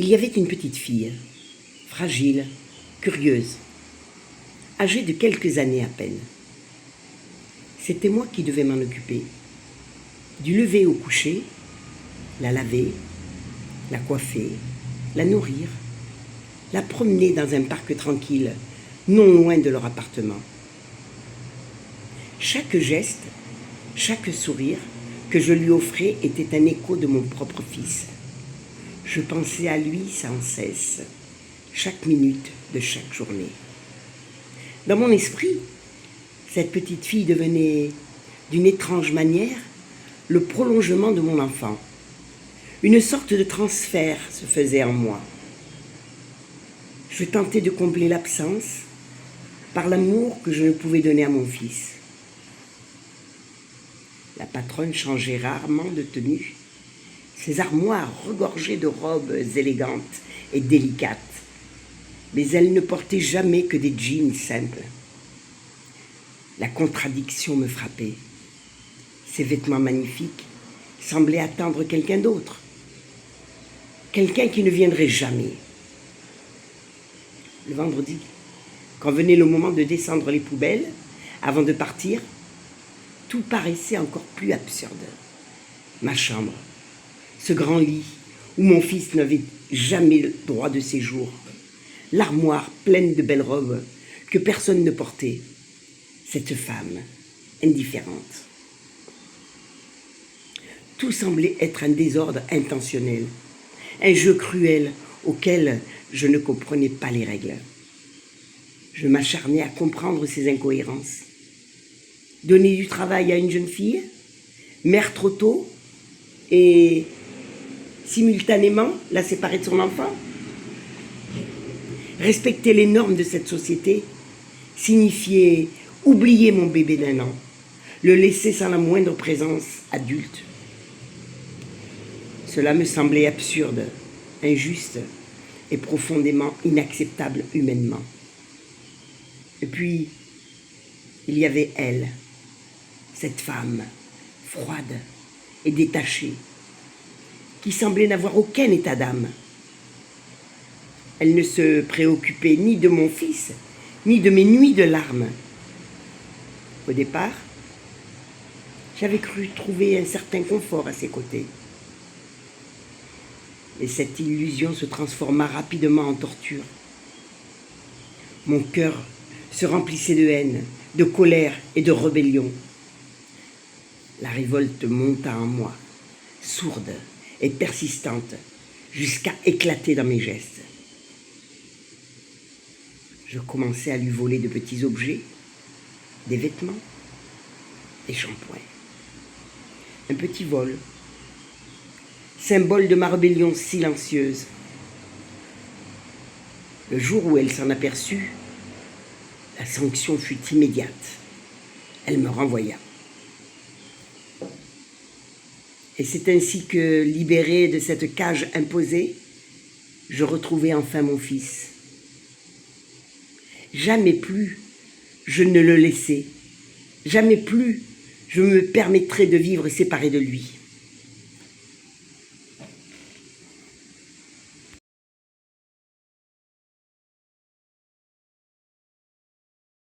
Il y avait une petite fille, fragile, curieuse, âgée de quelques années à peine. C'était moi qui devais m'en occuper. Du lever au coucher, la laver, la coiffer, la nourrir, la promener dans un parc tranquille, non loin de leur appartement. Chaque geste, chaque sourire que je lui offrais était un écho de mon propre fils. Je pensais à lui sans cesse, chaque minute de chaque journée. Dans mon esprit, cette petite fille devenait, d'une étrange manière, le prolongement de mon enfant. Une sorte de transfert se faisait en moi. Je tentais de combler l'absence par l'amour que je ne pouvais donner à mon fils. La patronne changeait rarement de tenue. Ses armoires regorgeaient de robes élégantes et délicates, mais elle ne portait jamais que des jeans simples. La contradiction me frappait. Ces vêtements magnifiques semblaient attendre quelqu'un d'autre, quelqu'un qui ne viendrait jamais. Le vendredi, quand venait le moment de descendre les poubelles, avant de partir, tout paraissait encore plus absurde. Ma chambre, ce grand lit où mon fils n'avait jamais le droit de séjour, l'armoire pleine de belles robes que personne ne portait, cette femme indifférente. Tout semblait être un désordre intentionnel, un jeu cruel auquel je ne comprenais pas les règles. Je m'acharnais à comprendre ces incohérences. Donner du travail à une jeune fille, mère trop tôt, et simultanément la séparer de son enfant. Respecter les normes de cette société signifiait oublier mon bébé d'1 an, le laisser sans la moindre présence adulte. Cela me semblait absurde, injuste et profondément inacceptable humainement. Et puis, il y avait elle, cette femme, froide et détachée, qui semblait n'avoir aucun état d'âme. Elle ne se préoccupait ni de mon fils, ni de mes nuits de larmes. Au départ, j'avais cru trouver un certain confort à ses côtés. Et cette illusion se transforma rapidement en torture. Mon cœur se remplissait de haine, de colère et de rébellion. La révolte monta en moi, sourde et persistante, jusqu'à éclater dans mes gestes. Je commençais à lui voler de petits objets, des vêtements, des shampoings. Un petit vol, symbole de ma rébellion silencieuse. Le jour où elle s'en aperçut, la sanction fut immédiate. Elle me renvoya. Et c'est ainsi que, libéré de cette cage imposée, je retrouvai enfin mon fils. Jamais plus je ne le laissais. Jamais plus je me permettrai de vivre séparé de lui.